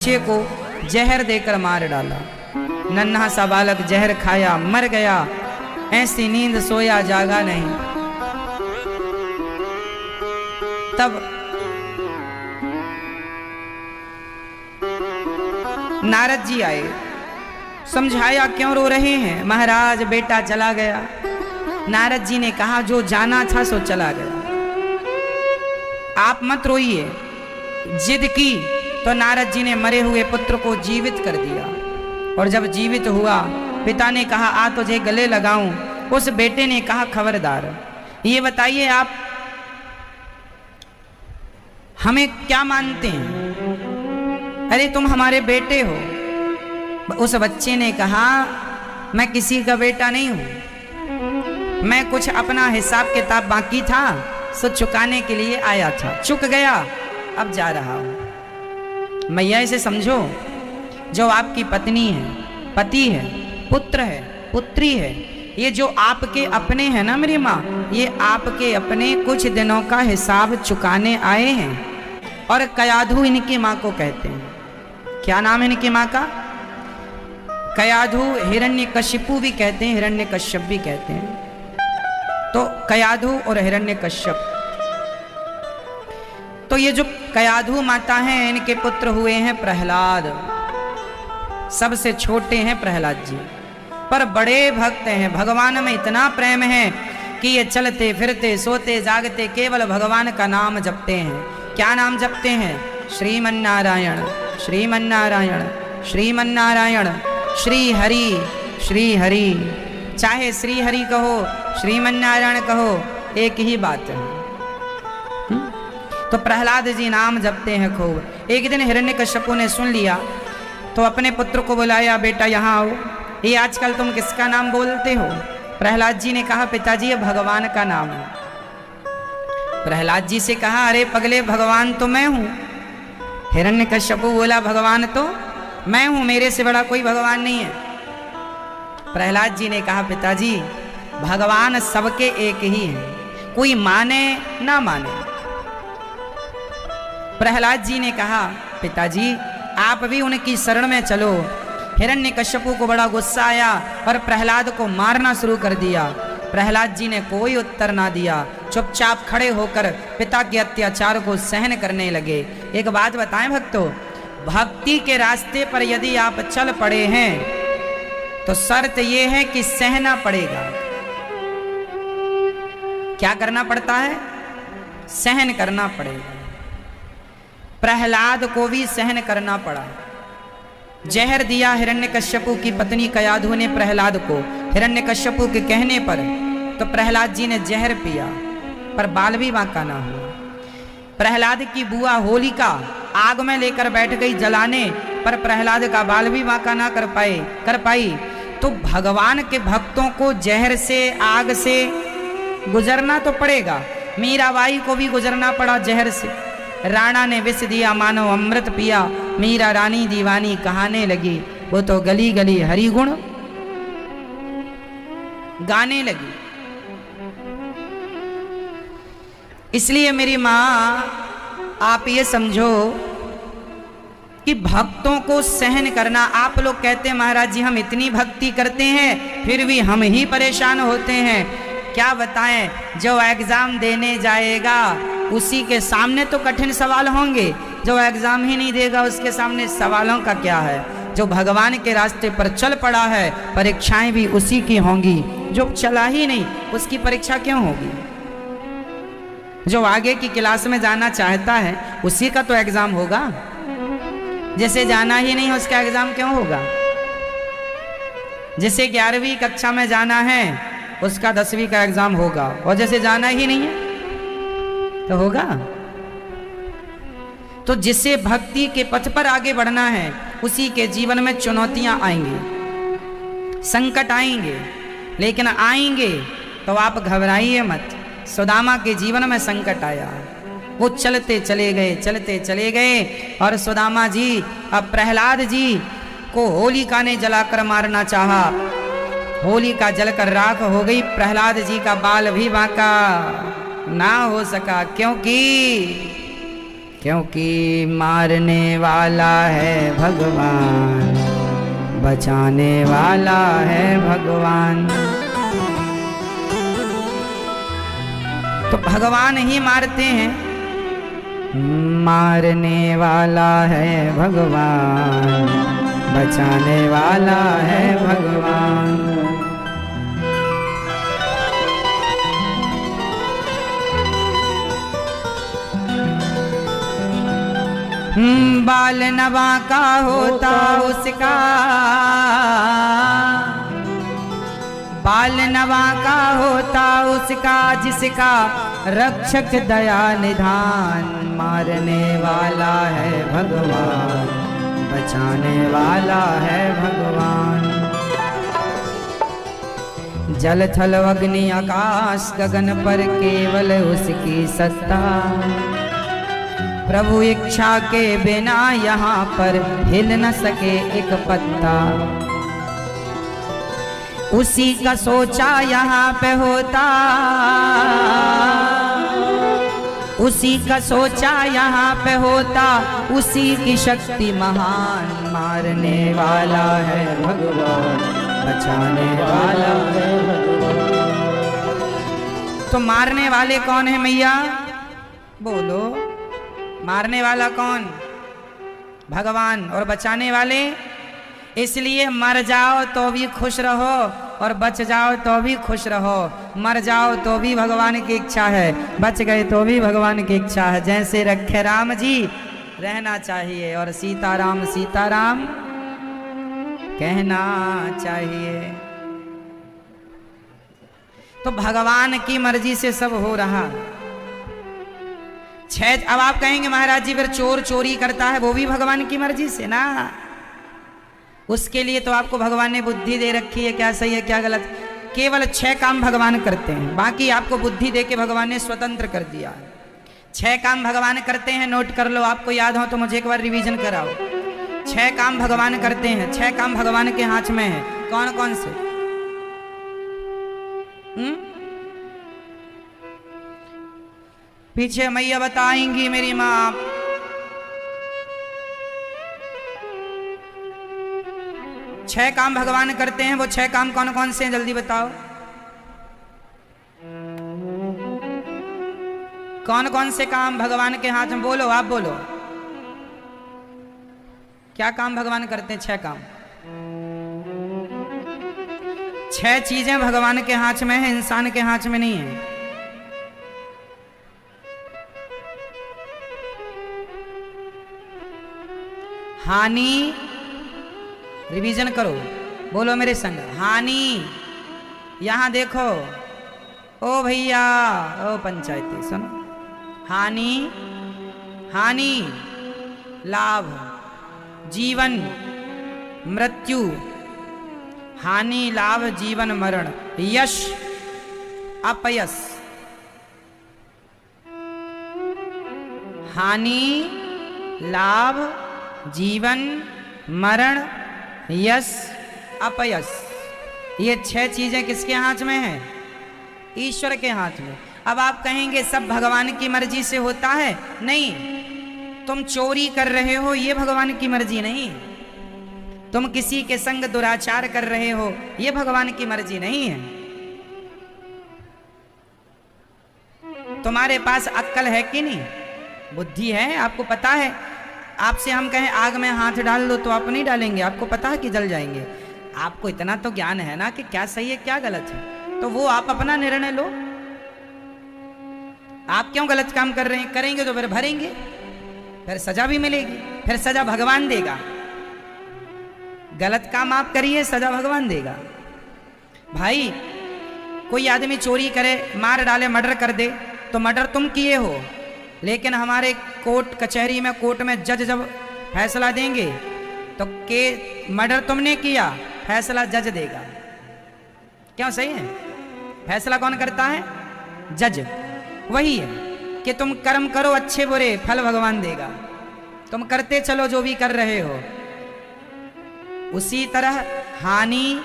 बच्चे को जहर देकर मार डाला। नन्हा सा बालक जहर खाया, मर गया। ऐसी नींद सोया जागा नहीं। तब नारद जी आए, समझाया क्यों रो रहे हैं महाराज, बेटा चला गया। नारद जी ने कहा जो जाना था सो चला गया, आप मत रोइए। जिद की तो नारद जी ने मरे हुए पुत्र को जीवित कर दिया। और जब जीवित हुआ, पिता ने कहा आ तुझे गले लगाऊं। उस बेटे ने कहा खबरदार, ये बताइए आप हमें क्या मानते हैं? अरे तुम हमारे बेटे हो। उस बच्चे ने कहा मैं किसी का बेटा नहीं हूं, मैं कुछ अपना हिसाब किताब बाकी था सो चुकाने के लिए आया था, चुक गया, अब जा रहा हूं। मैया इसे समझो, जो आपकी पत्नी है, पति है, पुत्र है, पुत्री है, ये जो आपके अपने हैं ना मेरी माँ, ये आपके अपने कुछ दिनों का हिसाब चुकाने आए हैं। और कयाधु इनकी माँ को कहते हैं। क्या नाम है इनकी माँ का? कयाधु। हिरण्यकशिपु भी कहते हैं, हिरण्यकश्यप भी कहते हैं। तो कयाधु और हिरण्यकश्यप, तो ये जो कयाधु माता हैं इनके पुत्र हुए हैं प्रहलाद। सबसे छोटे हैं प्रहलाद जी, पर बड़े भक्त हैं, भगवान में इतना प्रेम है कि ये चलते फिरते सोते जागते केवल भगवान का नाम जपते हैं। क्या नाम जपते हैं? श्रीमन्नारायण श्रीमन्नारायण श्रीमन्नारायण, श्री हरि श्री हरि। चाहे श्री हरि कहो श्रीमन्नारायण कहो, एक ही बात है। तो प्रहलाद जी नाम जपते हैं खूब। एक दिन हिरण्यकश्यपु ने सुन लिया तो अपने पुत्र को बुलाया, बेटा यहाँ आओ, ये आजकल तुम किसका नाम बोलते हो? प्रहलाद जी ने कहा पिताजी ये भगवान का नाम है। प्रहलाद जी से कहा अरे पगले, भगवान तो मैं हूं। हिरण्यकश्यपु बोला भगवान तो मैं हूं, मेरे से बड़ा कोई भगवान नहीं है। प्रहलाद जी ने कहा पिताजी भगवान सबके एक ही है, कोई माने ना माने। प्रहलाद जी ने कहा पिताजी आप भी उनकी शरण में चलो। हिरण्यकश्यपु को बड़ा गुस्सा आया और प्रहलाद को मारना शुरू कर दिया। प्रहलाद जी ने कोई उत्तर ना दिया, चुपचाप खड़े होकर पिता के अत्याचार को सहन करने लगे। एक बात बताएं भक्तों, भक्ति के रास्ते पर यदि आप चल पड़े हैं तो शर्त यह है कि सहना पड़ेगा। क्या करना पड़ता है? सहन करना पड़ेगा। प्रहलाद को भी सहन करना पड़ा। जहर दिया हिरण्यकश्यपु की पत्नी कयाधु ने प्रहलाद को, हिरण्यकश्यपु के कहने पर। तो प्रहलाद जी ने जहर पिया, पर बाल भी बांका ना हुआ। प्रहलाद की बुआ होलिका आग में लेकर बैठ गई जलाने, पर प्रहलाद का बाल भी बांका ना कर पाई। तो भगवान के भक्तों को जहर से, आग से गुजरना तो पड़ेगा। मीराबाई को भी गुजरना पड़ा जहर से। राणा ने विष दिया, मानो अमृत पिया। मीरा रानी दीवानी कहाने लगी, वो तो गली गली हरि गुण गाने लगी। इसलिए मेरी माँ आप ये समझो कि भक्तों को सहन करना। आप लोग कहते हैं महाराज जी हम इतनी भक्ति करते हैं फिर भी हम ही परेशान होते हैं। क्या बताएं, जो एग्जाम देने जाएगा उसी के सामने तो कठिन सवाल होंगे, जो एग्जाम ही नहीं देगा उसके सामने सवालों का क्या है। जो भगवान के रास्ते पर चल पड़ा है परीक्षाएं भी उसी की होंगी, जो चला ही नहीं उसकी परीक्षा क्यों होगी? जो आगे की क्लास में जाना चाहता है उसी का तो एग्जाम होगा, जैसे जाना ही नहीं उसका एग्जाम क्यों होगा? जैसे 11वीं कक्षा में जाना है उसका 10वीं का एग्जाम होगा, और जैसे जाना ही नहीं है तो होगा। तो जिसे भक्ति के पथ पर आगे बढ़ना है उसी के जीवन में चुनौतियां आएंगी, संकट आएंगे, लेकिन आएंगे तो आप घबराइए मत। सुदामा के जीवन में संकट आया, वो चलते चले गए और सुदामा जी, अब प्रहलाद जी को होलिका ने जलाकर मारना चाहा। होलिका जलकर राख हो गई, प्रहलाद जी का बाल भी बांका ना हो सका, क्योंकि क्योंकि मारने वाला है भगवान, बचाने वाला है भगवान। तो भगवान ही मारते हैं, मारने वाला है भगवान, बचाने वाला है भगवान। बाल नवा का होता उसका, बाल नवा का होता उसका, जिसका रक्षक दया निधान। मारने वाला है भगवान, बचाने वाला है भगवान। जल थल अग्नि आकाश गगन पर केवल उसकी सत्ता, प्रभु इच्छा के बिना यहाँ पर हिल न सके एक पत्ता। उसी का सोचा यहाँ पे होता, उसी का सोचा यहाँ पे होता, उसी की शक्ति महान। मारने वाला है भगवान, बचाने वाला है भगवान। तो मारने वाले कौन है मैया? बोलो, मारने वाला कौन? भगवान। और बचाने वाले? इसलिए मर जाओ तो भी खुश रहो और बच जाओ तो भी खुश रहो। मर जाओ तो भी भगवान की इच्छा है, बच गए तो भी भगवान की इच्छा है। जैसे रखे राम जी रहना चाहिए और सीताराम सीताराम कहना चाहिए। तो भगवान की मर्जी से सब हो रहा। अब आप कहेंगे महाराज जी फिर चोर चोरी करता है वो भी भगवान की मर्जी से ना। उसके लिए तो आपको भगवान ने बुद्धि दे रखी है, क्या सही है क्या गलत। केवल 6 काम भगवान करते हैं, बाकी आपको बुद्धि दे के भगवान ने स्वतंत्र कर दिया। 6 काम भगवान करते हैं, नोट कर लो। आपको याद हो तो मुझे एक बार रिवीजन कराओ। 6 काम भगवान करते हैं, 6 काम भगवान के हाथ में है। कौन कौन से? पीछे मैया बताएंगी मेरी माँ। छह काम भगवान करते हैं, वो 6 काम कौन कौन से हैं जल्दी बताओ। कौन कौन से काम भगवान के हाथ में? बोलो, आप बोलो। क्या काम भगवान करते हैं? 6 काम। 6 चीजें भगवान के हाथ में है, इंसान के हाथ में नहीं है। हानि, रिवीजन करो, बोलो मेरे संग। हानि, यहां देखो ओ भैया, ओ पंचायती सुनो। हानि, हानि, लाभ, जीवन, मृत्यु। हानि, लाभ, जीवन, मरण, यश, अपयश। हानि, लाभ, जीवन, मरण, यश, अपयश। ये 6 चीजें किसके हाथ में है? ईश्वर के हाथ में। अब आप कहेंगे सब भगवान की मर्जी से होता है? नहीं। तुम चोरी कर रहे हो ये भगवान की मर्जी नहीं। तुम किसी के संग दुराचार कर रहे हो ये भगवान की मर्जी नहीं है। तुम्हारे पास अक्ल है कि नहीं? बुद्धि है? आपको पता है आपसे हम कहें आग में हाथ डाल दो तो आप नहीं डालेंगे, आपको पता है कि जल जाएंगे। आपको इतना तो ज्ञान है ना कि क्या सही है क्या गलत है, तो वो आप अपना निर्णय लो। आप क्यों गलत काम कर रहे हैं? करेंगे तो फिर भरेंगे, फिर सजा भी मिलेगी, फिर सजा भगवान देगा। गलत काम आप करिए, सजा भगवान देगा। भाई कोई आदमी चोरी करे, मार डाले, मर्डर कर दे, तो मर्डर तुम किए हो, लेकिन हमारे कोर्ट कचहरी में, कोर्ट में जज जब फैसला देंगे तो के मर्डर तुमने किया, फैसला जज देगा। क्यों? सही है। फैसला कौन करता है? जज। वही है कि तुम कर्म करो अच्छे बुरे, फल भगवान देगा। तुम करते चलो जो भी कर रहे हो। उसी तरह हानि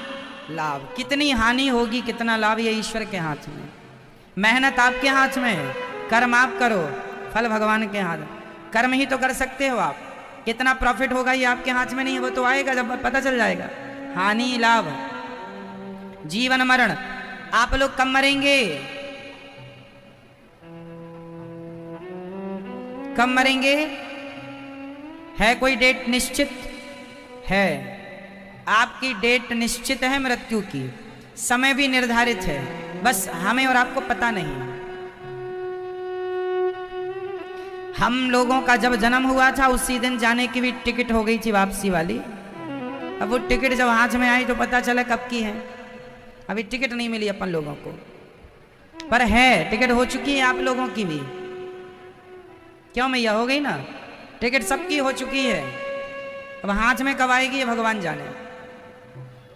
लाभ, कितनी हानि होगी कितना लाभ, ये ईश्वर के हाथ में। मेहनत आपके हाथ में है, कर्म आप करो, फल भगवान के हाथ। कर्म ही तो कर सकते हो आप। कितना प्रॉफिट होगा ये आपके हाथ में नहीं है, वो तो आएगा जब पता चल जाएगा। हानि लाभ, जीवन मरण, आप लोग कब मरेंगे, कब मरेंगे, है कोई डेट निश्चित है? आपकी डेट निश्चित है मृत्यु की, समय भी निर्धारित है, बस हमें और आपको पता नहीं। हम लोगों का जब जन्म हुआ था उसी दिन जाने की भी टिकट हो गई थी वापसी वाली। अब वो टिकट जब हाथ में आई तो पता चला कब की है। अभी टिकट नहीं मिली अपन लोगों को, पर है टिकट हो चुकी है आप लोगों की भी। क्यों मैया, हो गई ना, टिकट सबकी हो चुकी है। अब हाथ में कब आएगी ये भगवान जाने।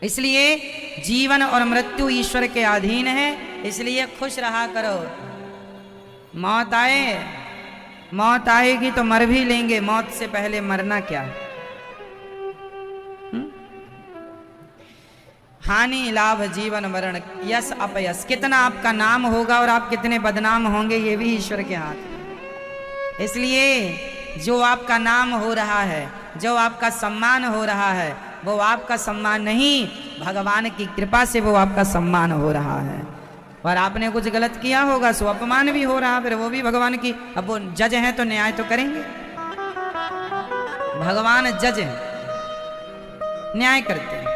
इसलिए जीवन और मृत्यु ईश्वर के अधीन है, इसलिए खुश रहा करो। मौत आए, मौत आएगी तो मर भी लेंगे, मौत से पहले मरना क्या। हानि लाभ जीवन मरण, यश अपयश, कितना आपका नाम होगा और आप कितने बदनाम होंगे ये भी ईश्वर के हाथ में। इसलिए जो आपका नाम हो रहा है, जो आपका सम्मान हो रहा है, वो आपका सम्मान नहीं, भगवान की कृपा से वो आपका सम्मान हो रहा है। और आपने कुछ गलत किया होगा सो अपमान भी हो रहा, फिर वो भी भगवान की। अब वो जज हैं तो न्याय तो करेंगे, भगवान जज हैं, न्याय करते हैं।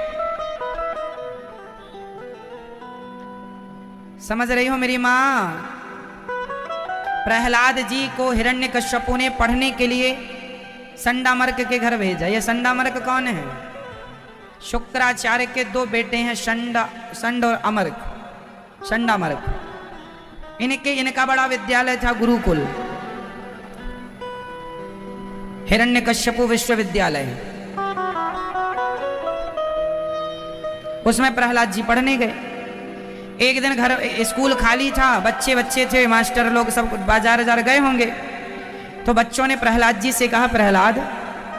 समझ रही हो मेरी माँ? प्रहलाद जी को हिरण्यकश्यपु ने पढ़ने के लिए संडामर्क के घर भेजा। ये संडामर्क कौन है? शुक्राचार्य के दो बेटे हैं, संड और अमर्क, संडामर्क। इनका बड़ा विद्यालय था गुरुकुल, हिरण्यकश्यपु विश्वविद्यालय। उसमें प्रहलाद जी पढ़ने गए। एक दिन घर स्कूल खाली था, बच्चे थे, मास्टर लोग सब बाजार गए होंगे। तो बच्चों ने प्रहलाद जी से कहा, प्रहलाद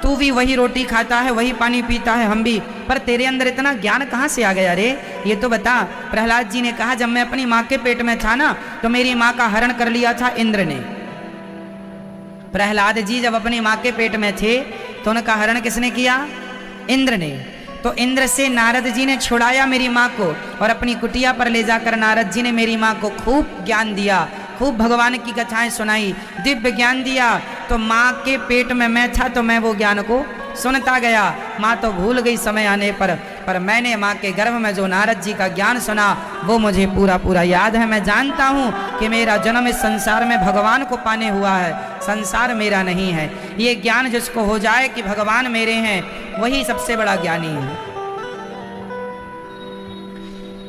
तू भी वही रोटी खाता है, वही पानी पीता है, हम भी, पर तेरे अंदर इतना ज्ञान कहाँ से आ गया रे, ये तो बता। प्रहलाद जी ने कहा, जब मैं अपनी माँ के पेट में था ना तो मेरी माँ का हरण कर लिया था इंद्र ने। प्रहलाद जी जब अपनी माँ के पेट में थे तो उनका हरण किसने किया? इंद्र ने। तो इंद्र से नारद जी ने छुड़ाया मेरी माँ को और अपनी कुटिया पर ले जाकर नारद जी ने मेरी माँ को खूब ज्ञान दिया, खूब भगवान की कथाएं सुनाई, दिव्य ज्ञान दिया। तो माँ के पेट में मैं था तो मैं वो ज्ञान को सुनता गया। माँ तो भूल गई समय आने पर मैंने माँ के गर्भ में जो नारद जी का ज्ञान सुना वो मुझे पूरा याद है। मैं जानता हूँ कि मेरा जन्म इस संसार में भगवान को पाने हुआ है, संसार मेरा नहीं है। ये ज्ञान जिसको हो जाए कि भगवान मेरे हैं, वही सबसे बड़ा ज्ञानी है।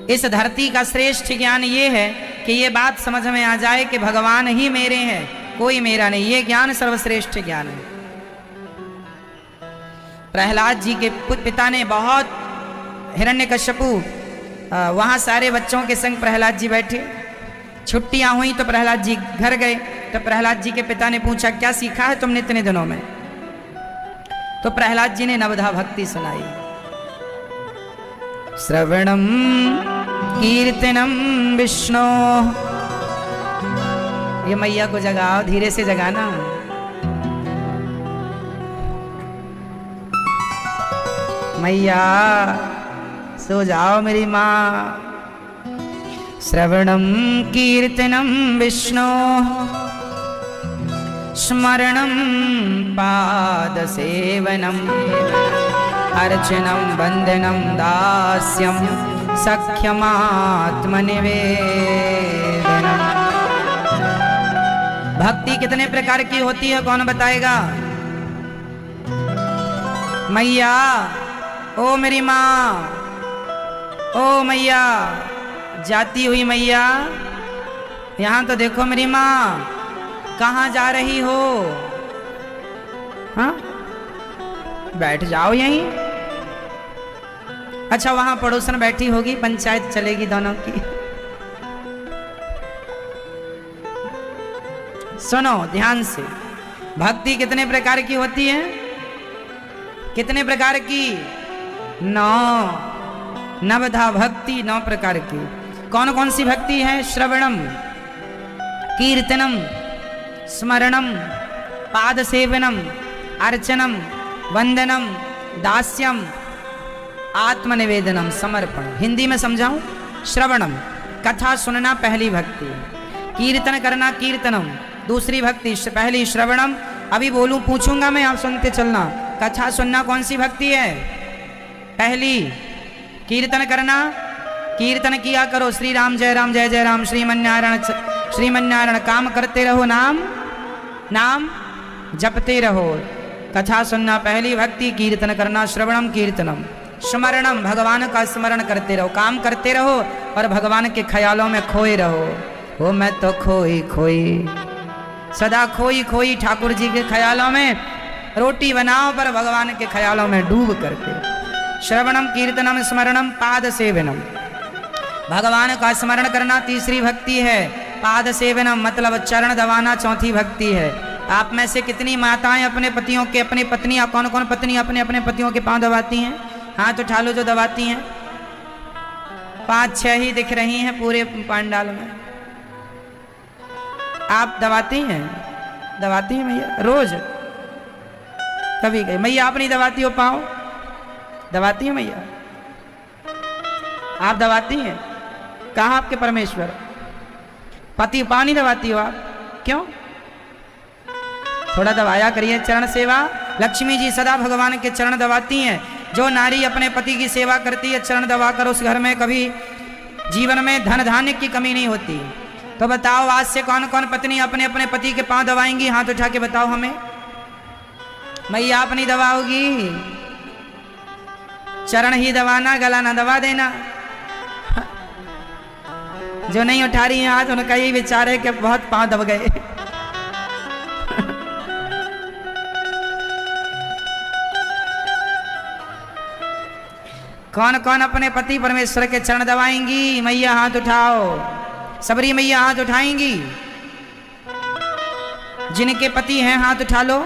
इस धरती का श्रेष्ठ ज्ञान ये है कि ये बात समझ में आ जाए कि भगवान ही मेरे हैं, कोई मेरा नहीं। ये ज्ञान सर्वश्रेष्ठ ज्ञान है। प्रहलाद जी के पिता ने बहुत, हिरण्यकश्यपु वहाँ सारे बच्चों के संग प्रहलाद जी बैठे, छुट्टियां हुई तो प्रहलाद जी घर गए। तो प्रहलाद जी के पिता ने पूछा, क्या सीखा है तुमने इतने दिनों में? तो प्रहलाद जी ने नवधा भक्ति सुनाई। श्रवणम कीर्तनम विष्णु, ये मैया को जगाओ, धीरे से जगाना। मैया सो जाओ मेरी माँ। श्रवणम कीर्तनम विष्णु, स्मरणम पाद सेवनम, अर्चनम वंदनम दास्यम, सख्यमात्मनिवेदनम। भक्ति कितने प्रकार की होती है कौन बताएगा? मैया, ओ मेरी माँ, ओ मैया, जाती हुई मैया, यहाँ तो देखो मेरी माँ, कहाँ जा रही हो? हाँ, बैठ जाओ यहीं। अच्छा, वहां पड़ोसन बैठी होगी, पंचायत चलेगी दोनों की। सुनो ध्यान से, भक्ति कितने प्रकार की होती है? कितने प्रकार की? 9। नवधा भक्ति 9 प्रकार की। कौन कौन सी भक्ति है? श्रवणम, कीर्तनम, स्मरणम पाद सेवनम, अर्चनम, वंदनम, दास्यम, आत्मनिवेदनम, समर्पण। हिंदी में समझाऊं? श्रवणम, कथा सुनना पहली भक्ति। कीर्तन करना, कीर्तनम दूसरी भक्ति। पहली श्रवणम, अभी बोलूं पूछूंगा मैं, आप सुनते चलना। कथा सुनना कौन सी भक्ति है? पहली। कीर्तन करना, कीर्तन किया करो, श्री राम जय राम जय जय राम, श्रीमन्नारायण श्रीमन्नारायण, काम करते रहो, नाम नाम जपते रहो। कथा सुनना पहली भक्ति, कीर्तन करना, श्रवणम कीर्तनम, स्मरणम, भगवान का स्मरण करते रहो, काम करते रहो और भगवान के ख्यालों में खोए रहो। हो मैं तो खोई खोई, सदा खोई खोई ठाकुर जी के ख्यालों में। रोटी बनाओ पर भगवान के ख्यालों में डूब करके। श्रवणम कीर्तनम स्मरणम पाद सेवनम, भगवान का स्मरण करना तीसरी भक्ति है। पाद सेवनम मतलब चरण दबाना चौथी भक्ति है। आप में से कितनी माताएं अपने पतियों के, अपनी पत्नियां, कौन कौन पत्नी अपने अपने पतियों के पांव दबाती हैं? हाथ उठा लो जो दबाती हैं। 5-6 ही दिख रही हैं पूरे पांडाल में। आप दबाती हैं? दबाती हैं मैया रोज? कभी गई मैया आप नहीं दबाती हो पाँव? दबाती हैं मैया? आप दबाती हैं? कहाँ आपके परमेश्वर? पति पाँव नहीं दबाती हो आप? क्यों? थोड़ा दबाया करिए। चरण सेवा, लक्ष्मी जी सदा भगवान के चरण दबाती हैं। जो नारी अपने पति की सेवा करती है, चरण दबाकर उस घर में कभी जीवन में धन धान्य की कमी नहीं होती। तो बताओ आज से कौन कौन पत्नी अपने अपने पति के पांव दबाएंगी? हाथ उठा के बताओ हमें। मैया आप नहीं दबाओगी? चरण ही दबाना, गला ना दबा देना। जो नहीं उठा रही हैं हाथ, उनका यही विचार है कि बहुत पांव दब गए। कौन कौन अपने पति परमेश्वर के चरण दबाएंगी? मैया हाथ उठाओ। सबरी मैया हाथ उठाएंगी। जिनके पति हैं हाथ उठा लो।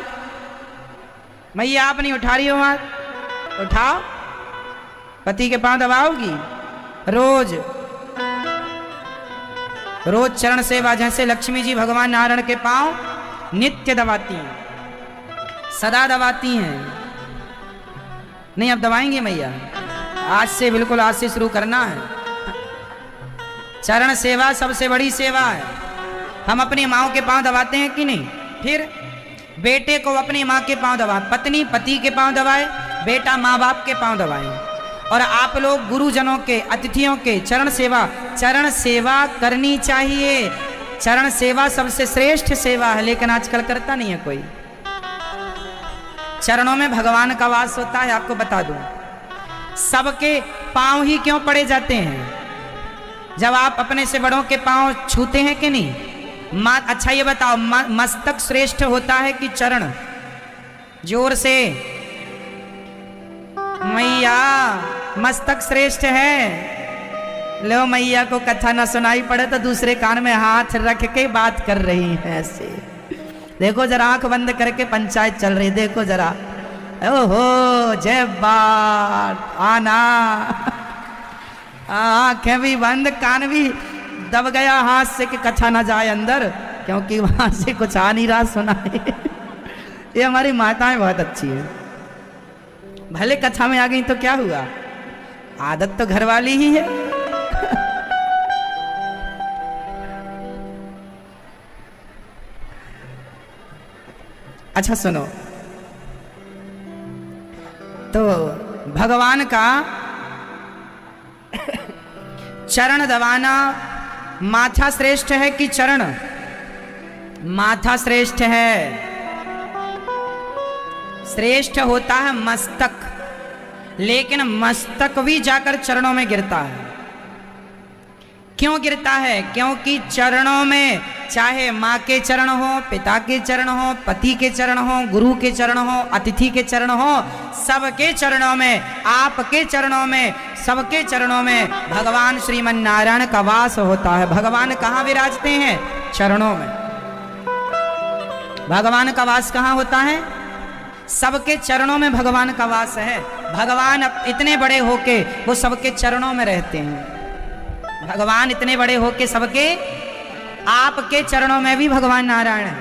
मैया आप नहीं उठा रही हो हाथ? उठाओ। पति के पांव दबाओगी रोज? रोज चरण सेवा, जैसे लक्ष्मी जी भगवान नारायण के पांव नित्य दबाती हैं, सदा दबाती हैं। नहीं अब दबाएंगे मैया? आज से, बिल्कुल आज से शुरू करना है। चरण सेवा सबसे बड़ी सेवा है। हम अपनी माँ के पांव दबाते हैं कि नहीं? फिर बेटे को अपनी माँ के पांव दबाए, पत्नी पति के पांव दबाए, बेटा माँ बाप के पांव दबाए। और आप लोग गुरुजनों के, अतिथियों के चरण सेवा करनी चाहिए। चरण सेवा सबसे श्रेष्ठ सेवा है, लेकिन आजकल करता नहीं है कोई। चरणों में भगवान का वास होता है। आपको बता दूं, सबके पांव ही क्यों पड़े जाते हैं? जब आप अपने से बड़ों के पांव छूते हैं कि नहीं? अच्छा ये बताओ, मस्तक श्रेष्ठ होता है कि चरण? जोर से। मैया मस्तक श्रेष्ठ है। लो मैया को कथा ना सुनाई पड़े तो दूसरे कान में हाथ रख के बात कर रही है ऐसे। देखो जरा, आंख बंद करके पंचायत चल रही, देखो जरा। ओहो जय बात आना। आंखें भी बंद, कान भी दब गया हाथ से कि कथा ना जाए अंदर, क्योंकि वहां से कुछ आ नहीं रहा सुनाए। ये हमारी माताएं बहुत अच्छी है। भले कथा में आ गई तो क्या हुआ, आदत तो घर वाली ही है। अच्छा सुनो, तो भगवान का चरण दबाना, माथा श्रेष्ठ है कि चरण? माथा श्रेष्ठ है। श्रेष्ठ होता है मस्तक, लेकिन मस्तक भी जाकर चरणों में गिरता है। क्यों गिरता है? क्योंकि चरणों में चाहे माँ के चरण हो, पिता के चरण हो, पति के चरण हो, गुरु के चरण हो, अतिथि के चरण हो, सबके चरणों में, आपके चरणों में, सबके चरणों में भगवान श्रीमन नारायण का वास होता है। भगवान कहाँ विराजते हैं? चरणों में। भगवान का वास कहाँ होता है? सबके चरणों में भगवान का वास है। भगवान इतने बड़े होके वो सबके चरणों में रहते हैं। भगवान इतने बड़े होके सबके, आपके चरणों में भी भगवान नारायण है।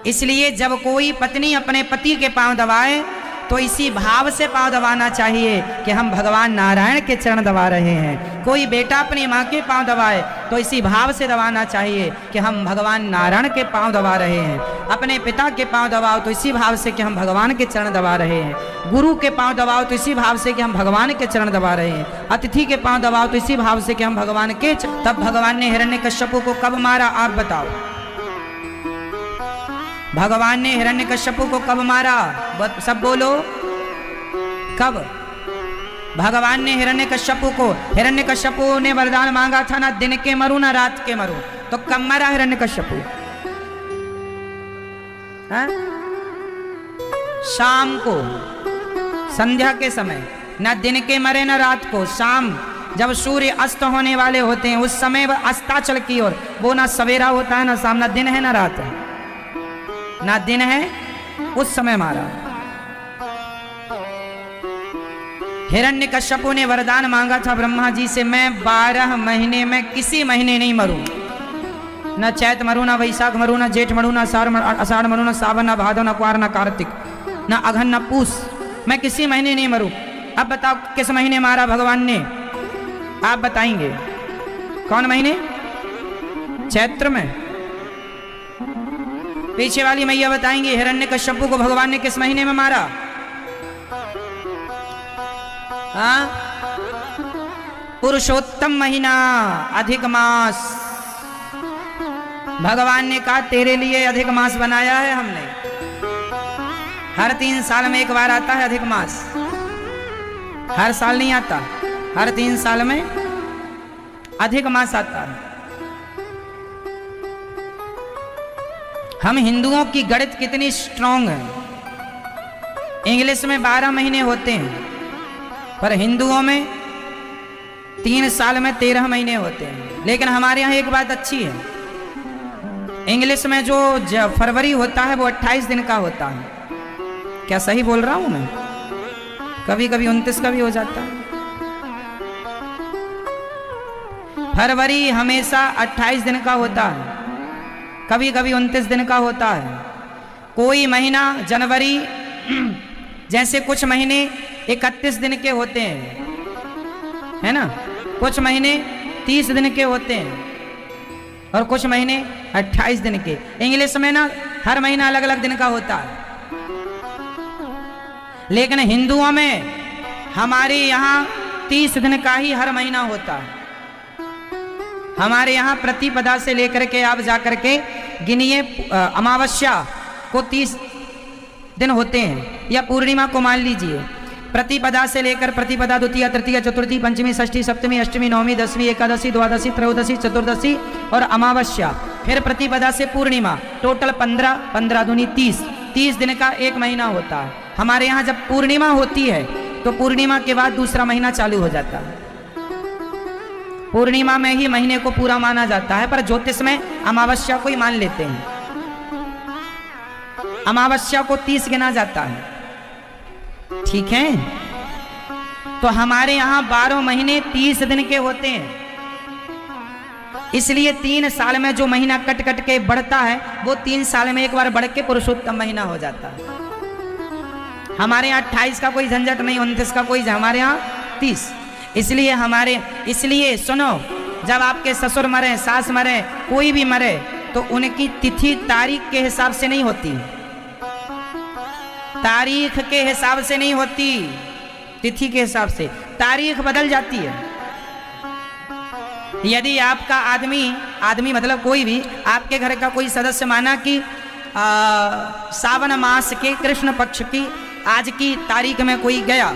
इसलिए जब कोई पत्नी अपने पति के पांव दबाए तो इसी भाव से पांव दबाना चाहिए कि हम भगवान नारायण के चरण दबा रहे हैं। कोई बेटा अपनी माँ के पांव दबाए तो इसी भाव से दबाना चाहिए कि हम भगवान नारायण के पांव दबा रहे हैं। अपने पिता के पांव दबाओ तो इसी भाव से कि हम भगवान के चरण दबा रहे हैं। गुरु के पांव दबाओ तो इसी भाव से कि हम भगवान के चरण दबा रहे हैं। अतिथि के पांव दबाओ तो इसी भाव से कि हम भगवान के तब भगवान ने हिरण्यकश्यप को कब मारा, आप बताओ? भगवान ने हिरण्यकश्यप को कब मारा? सब बोलो, कब? भगवान ने हिरण्यकश्यप ने वरदान मांगा था, ना दिन के मरूं ना रात के मरूं, तो कब मारा हिरण्यकश्यप? शाम को, संध्या के समय, ना दिन के मरे ना रात को। शाम जब सूर्य अस्त होने वाले होते हैं उस समय वह अस्ताचल की ओर, वो ना सवेरा होता है ना शाम, ना दिन है ना रात है, ना दिन है, उस समय मारा। हिरण्यकश्यप ने वरदान मांगा था ब्रह्मा जी से, मैं 12 महीने में किसी महीने नहीं मरूं, न चैत मरूं, न वैशाख मरूं, न जेठ मरूं, न आषाढ़ मरूं, न सावन, न भादव, न कुआर, न कार्तिक, न अघन, न पूस, मैं किसी महीने नहीं मरूं। अब बताओ किस महीने मारा भगवान ने? आप बताएंगे कौन महीने? चैत्र में। पीछे वाली मैया बताएंगे हिरण्यकश्यप को भगवान ने किस महीने में मारा? हाँ, पुरुषोत्तम महीना, अधिक मास। भगवान ने कहा तेरे लिए अधिक मास बनाया है हमने। हर 3 साल में एक बार आता है अधिक मास, हर साल नहीं आता, हर 3 साल में अधिक मास आता है। हम हिंदुओं की गणित कितनी स्ट्रांग है। इंग्लिश में 12 महीने होते हैं पर हिंदुओं में 3 साल में 13 महीने होते हैं। लेकिन हमारे यहाँ एक बात अच्छी है, इंग्लिश में जो फरवरी होता है वो 28 दिन का होता है। क्या सही बोल रहा हूं मैं? कभी कभी 29 का भी हो जाता है। फरवरी हमेशा 28 दिन का होता है, कभी कभी 29 दिन का होता है। कोई महीना जनवरी, जैसे कुछ महीने 31 दिन के होते हैं, है ना, कुछ महीने 30 दिन के होते हैं और कुछ महीने 28 दिन के। इंग्लिश में ना हर महीना अलग अलग दिन का होता है, लेकिन हिंदुओं में हमारे यहाँ 30 दिन का ही हर महीना होता है। हमारे यहाँ प्रतिपदा से लेकर के आप जाकर के गिनिए, अमावस्या को 30 दिन होते हैं, या पूर्णिमा को मान लीजिए। प्रतिपदा से लेकर प्रतिपदा, द्वितीय, तृतीय, चतुर्थी, पंचमी, षष्ठी, सप्तमी, अष्टमी, नवमी, दसवीं, एकादशी, द्वादशी, त्रयोदशी, चतुर्दशी और अमावस्या, फिर प्रतिपदा से पूर्णिमा, टोटल 15, 15 दूनी 30 दिन का एक महीना होता है। हमारे यहाँ जब पूर्णिमा होती है तो पूर्णिमा के बाद दूसरा महीना चालू हो जाता है। पूर्णिमा में ही महीने को पूरा माना जाता है, पर ज्योतिष में अमावस्या को ही मान लेते हैं। अमावस्या को 30 गिना जाता है, ठीक है। तो हमारे यहाँ 12 महीने 30 दिन के होते हैं, इसलिए 3 साल में जो महीना कट कट के बढ़ता है वो 3 साल में एक बार बढ़ के पुरुषोत्तम महीना हो जाता है। हमारे यहाँ 28 का कोई झंझट नहीं, 29 का कोई, हमारे यहाँ 30। इसलिए सुनो, जब आपके ससुर मरे, सास मरे, कोई भी मरे, तो उनकी तिथि तारीख के हिसाब से नहीं होती, तारीख के हिसाब से नहीं होती, तिथि के हिसाब से तारीख बदल जाती है। यदि आपका आदमी मतलब कोई भी आपके घर का कोई सदस्य, माना कि सावन मास के कृष्ण पक्ष की आज की तारीख में कोई गया,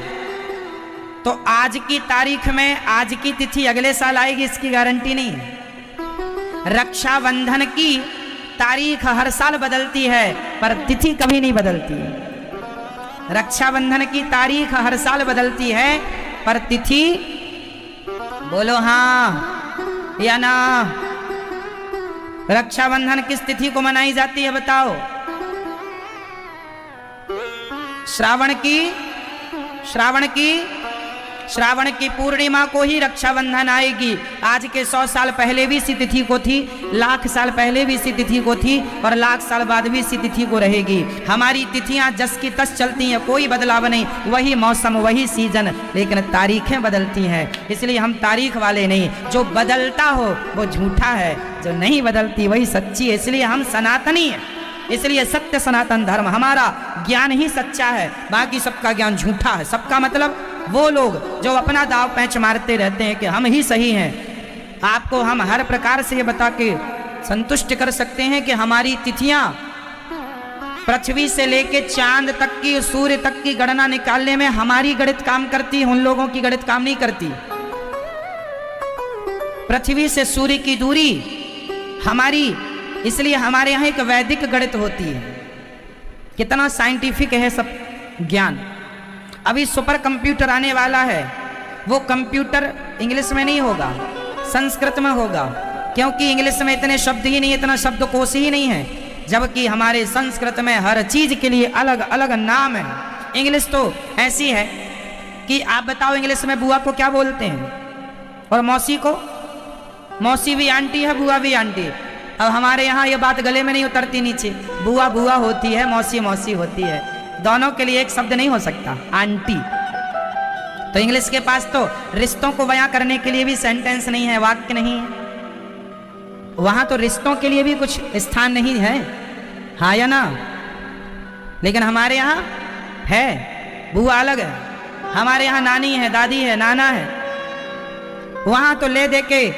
तो आज की तारीख में आज की तिथि अगले साल आएगी, इसकी गारंटी नहीं है। रक्षाबंधन की तारीख हर साल बदलती है पर तिथि कभी नहीं बदलती। रक्षाबंधन की तारीख हर साल बदलती है पर तिथि, बोलो हाँ या ना? रक्षाबंधन किस तिथि को मनाई जाती है बताओ? श्रावण की श्रावण की पूर्णिमा को ही रक्षाबंधन आएगी। आज के 100 साल पहले भी इसी तिथि को थी, लाख साल पहले भी इसी तिथि को थी और लाख साल बाद भी इसी तिथि को रहेगी। हमारी तिथियां जस की तस चलती हैं, कोई बदलाव नहीं, वही मौसम वही सीजन, लेकिन तारीखें बदलती हैं। इसलिए हम तारीख वाले नहीं, जो बदलता हो वो झूठा है, जो नहीं बदलती वही सच्ची है। इसलिए हम सनातनी हैं, इसलिए सत्य सनातन धर्म, हमारा ज्ञान ही सच्चा है, बाकी सबका ज्ञान झूठा है। सबका मतलब वो लोग जो अपना दाव पैंच मारते रहते हैं कि हम ही सही हैं। आपको हम हर प्रकार से ये बता के संतुष्ट कर सकते हैं कि हमारी तिथियां पृथ्वी से लेके चांद तक की, सूर्य तक की गणना निकालने में हमारी गणित काम करती है, उन लोगों की गणित काम नहीं करती। पृथ्वी से सूर्य की दूरी हमारी, इसलिए हमारे यहाँ एक वैदिक गणित होती है। कितना साइंटिफिक है सब ज्ञान। अभी सुपर कंप्यूटर आने वाला है, वो कंप्यूटर इंग्लिश में नहीं होगा, संस्कृत में होगा, क्योंकि इंग्लिश में इतने शब्द ही नहीं, इतना शब्दकोश ही नहीं है, जबकि हमारे संस्कृत में हर चीज के लिए अलग अलग नाम है। इंग्लिश तो ऐसी है कि आप बताओ इंग्लिश में बुआ को क्या बोलते हैं, और मौसी को? मौसी भी आंटी है, बुआ भी आंटी। अब हमारे यहाँ ये बात गले में नहीं उतरती नीचे, बुआ बुआ होती है, मौसी मौसी होती है, दोनों के लिए एक शब्द नहीं हो सकता, आंटी। तो इंग्लिश के पास तो रिश्तों को बयां करने के लिए भी सेंटेंस नहीं है, वाक्य नहीं है, वहां तो रिश्तों के लिए भी कुछ स्थान नहीं है, हाँ या ना? लेकिन हमारे यहाँ है, बुआ अलग है, हमारे यहाँ नानी है, दादी है, नाना है, वहां तो ले दे के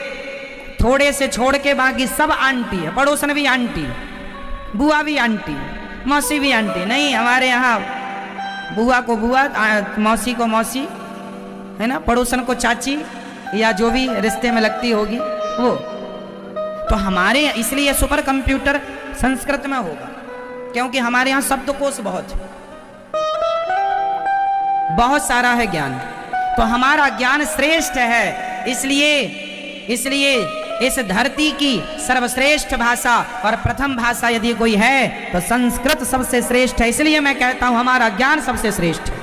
थोड़े से छोड़ के बाकी सब आंटी है, पड़ोसन भी आंटी, बुआ भी आंटी, मौसी भी आंटी। नहीं, हमारे यहाँ बुआ को बुआ, मौसी को मौसी, है ना, पड़ोसन को चाची, या जो भी रिश्ते में लगती होगी वो। तो हमारे इसलिए सुपर कंप्यूटर संस्कृत में होगा, क्योंकि हमारे यहाँ शब्दकोश बहुत सारा है ज्ञान, तो हमारा ज्ञान श्रेष्ठ है। इसलिए इस धरती की सर्वश्रेष्ठ भाषा और प्रथम भाषा यदि कोई है तो संस्कृत सबसे श्रेष्ठ है। इसलिए मैं कहता हूं हमारा ज्ञान सबसे श्रेष्ठ है।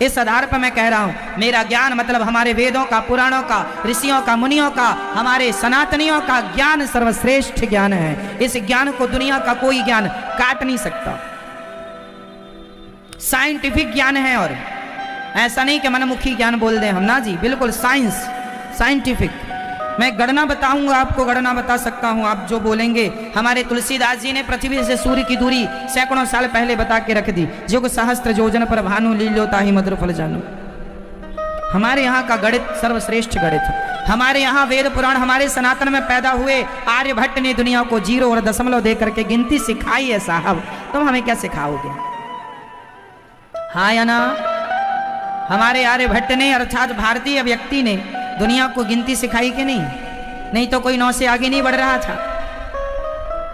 इस आधार पर मैं कह रहा हूं, मेरा ज्ञान मतलब हमारे वेदों का, पुराणों का, ऋषियों का, मुनियों का, हमारे सनातनियों का ज्ञान सर्वश्रेष्ठ ज्ञान है। इस ज्ञान को दुनिया का कोई ज्ञान काट नहीं सकता। साइंटिफिक ज्ञान है, और ऐसा नहीं कि मनमुखी ज्ञान बोल दें हम, ना जी, बिल्कुल साइंस, साइंटिफिक। मैं गणना बताऊंगा आपको, गणना बता सकता हूं, आप जो बोलेंगे। हमारे तुलसीदास जी ने पृथ्वी से सूर्य की दूरी सैकड़ों साल पहले बता के रख दी। जुग सहस्त्र योजन पर भानु लील्योता ही मधुर फल जानू। हमारे यहाँ का गणित सर्वश्रेष्ठ गणित है। हमारे यहाँ वेद पुराण हमारे सनातन में पैदा हुए। आर्यभट्ट ने दुनिया को 0 और दशमलव दे करके गिनती सिखाई है। साहब तुम हमें क्या सिखाओगे, हाँ या ना? हमारे आर्यभट्ट ने, अर्थात भारतीय व्यक्ति ने दुनिया को गिनती सिखाई कि नहीं तो कोई 9 से आगे नहीं बढ़ रहा था।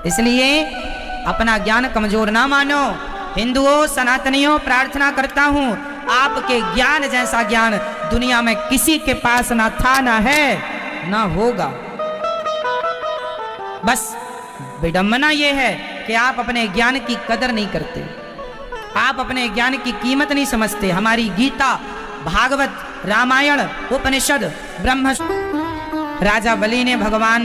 इसलिए अपना ज्ञान कमजोर ना मानो। हिंदुओं, सनातनियों, प्रार्थना करता हूं आपके ज्ञान जैसा ज्ञान दुनिया में किसी के पास ना था, ना है, ना होगा। बस विडंबना यह है कि आप अपने ज्ञान की कदर नहीं करते, आप अपने ज्ञान की कीमत नहीं समझते। हमारी गीता, भागवत, रामायण, उपनिषद, ब्रह्म, राजा बलि ने, भगवान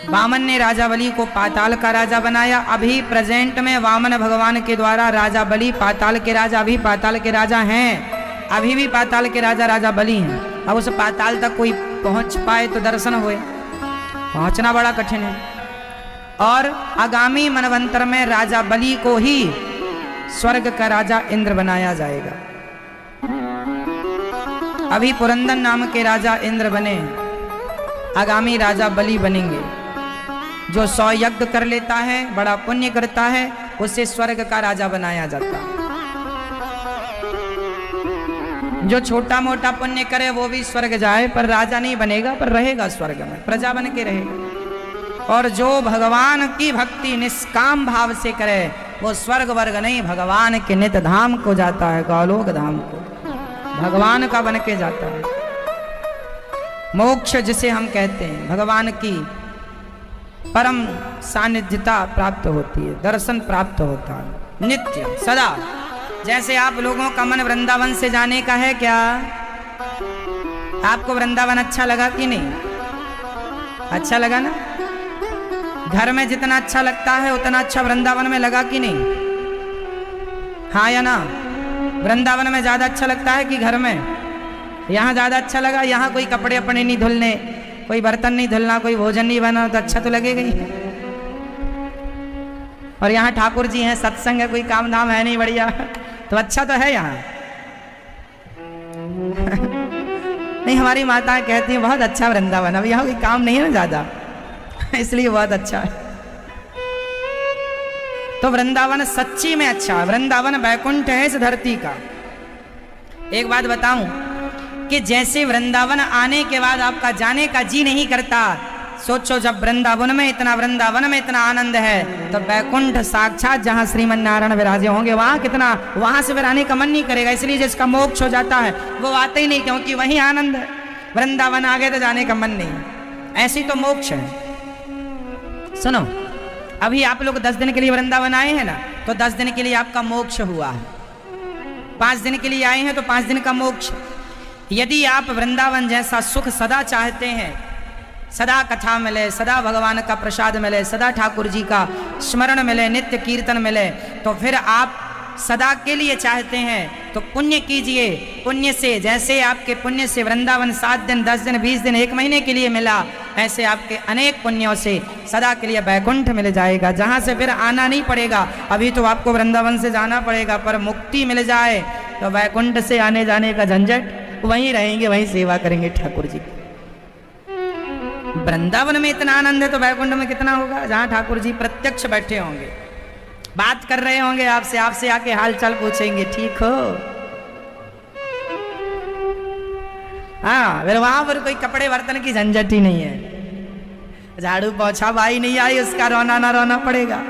वामन ने राजा बलि को पाताल का राजा बनाया। अभी प्रेजेंट में वामन भगवान के द्वारा राजा बलि पाताल के राजा, अभी पाताल के राजा हैं, अभी भी पाताल के राजा राजा बलि हैं। अब उस पाताल तक कोई पहुंच पाए तो दर्शन हुए, पहुंचना बड़ा कठिन है। और आगामी मनवंतर में राजा बलि को ही स्वर्ग का राजा इंद्र बनाया जाएगा। अभी पुरंदर नाम के राजा इंद्र बने, आगामी राजा बलि बनेंगे। जो 100 यज्ञ कर लेता है, बड़ा पुण्य करता है, उसे स्वर्ग का राजा बनाया जाता है। जो छोटा मोटा पुण्य करे वो भी स्वर्ग जाए, पर राजा नहीं बनेगा, पर रहेगा स्वर्ग में, प्रजा बन के रहेगा। और जो भगवान की भक्ति निष्काम भाव से करे वो स्वर्ग वर्ग नहीं, भगवान के नित्य धाम को जाता है, गोलोक धाम को, भगवान का बन के जाता है। मोक्ष जिसे हम कहते हैं, भगवान की परम सानिध्यता प्राप्त होती है, दर्शन प्राप्त होता है नित्य सदा। जैसे आप लोगों का मन वृंदावन से जाने का है क्या? आपको वृंदावन अच्छा लगा कि नहीं? अच्छा लगा ना? घर में जितना अच्छा लगता है उतना अच्छा वृंदावन में लगा कि नहीं? हाँ या ना? वृंदावन में ज्यादा अच्छा लगता है कि घर में? यहाँ ज्यादा अच्छा लगा? यहाँ कोई कपड़े अपने नहीं धुलने, कोई बर्तन नहीं धुलना, कोई भोजन नहीं बनाना, तो अच्छा तो लगेगा ही। और यहाँ ठाकुर जी हैं, सत्संग है, कोई काम धाम है नहीं, बढ़िया, तो अच्छा तो है यहाँ। नहीं, हमारी माता कहती हैं बहुत अच्छा वृंदावन, अब यहाँ कोई काम नहीं है ना ज्यादा, इसलिए बहुत अच्छा है। तो वृंदावन सच्ची में अच्छा है, वृंदावन बैकुंठ है इस धरती का। एक बात बताऊं कि जैसे वृंदावन आने के बाद आपका जाने का जी नहीं करता, सोचो जब वृंदावन में इतना आनंद है, तो बैकुंठ साक्षात जहां श्रीमन नारायण विराजे होंगे वहां कितना, वहां से फिर आने का मन नहीं करेगा। इसलिए जिसका मोक्ष हो जाता है वो आते ही नहीं, क्योंकि वहीं आनंद है। वृंदावन आ गए तो जाने का मन नहीं। ऐसी तो मोक्ष है। सुनो, अभी आप लोग 10 दिन के लिए वृंदावन आए हैं ना, तो 10 दिन के लिए आपका मोक्ष हुआ है। 5 दिन के लिए आए हैं तो 5 दिन का मोक्ष। यदि आप वृंदावन जैसा सुख सदा चाहते हैं, सदा कथा मिले, सदा भगवान का प्रसाद मिले, सदा ठाकुर जी का स्मरण मिले, नित्य कीर्तन मिले, तो फिर आप सदा के लिए चाहते हैं तो पुण्य कीजिए। पुण्य से, जैसे आपके पुण्य से वृंदावन 7 दिन, 10 दिन, 20 दिन, 1 महीने के लिए मिला, ऐसे आपके अनेक पुण्यों से सदा के लिए बैकुंठ मिल जाएगा, जहाँ से फिर आना नहीं पड़ेगा। अभी तो आपको वृंदावन से जाना पड़ेगा, पर मुक्ति मिल जाए तो बैकुंठ से आने जाने का झंझट, वहीं रहेंगे, वहीं सेवा करेंगे ठाकुर जी। वृंदावन में इतना आनंद है तो बैकुंठ में कितना होगा, जहाँ ठाकुर जी प्रत्यक्ष बैठे होंगे, बात कर रहे होंगे आपसे, आपसे आके हाल चाल पूछेंगे, ठीक हो? हाँ, फिर वहां पर कोई कपड़े बर्तन की झंझट ही नहीं है। झाड़ू पोछा बाई नहीं आई, उसका रोना ना रोना पड़ेगा।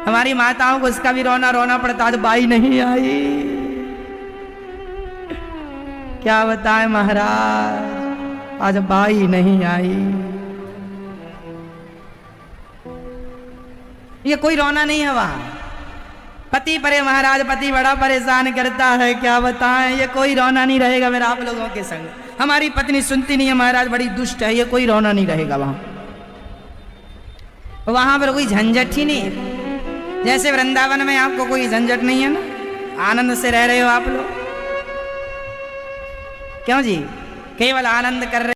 हमारी माताओं को उसका भी रोना पड़ता, आज बाई नहीं आई। क्या बताएं महाराज, आज बाई नहीं आई। ये कोई रोना नहीं है वहां। पति परे महाराज, पति बड़ा परेशान करता है, क्या बताएं, ये कोई रोना नहीं रहेगा मेरा आप लोगों के संग। हमारी पत्नी सुनती नहीं है महाराज, बड़ी दुष्ट है, ये कोई रोना नहीं रहेगा वहां। वहां पर कोई झंझट ही नहीं है। जैसे वृंदावन में आपको कोई झंझट नहीं है ना, आनंद से रह रहे हो आप लोग। क्यों जी? केवल आनंद कर रहे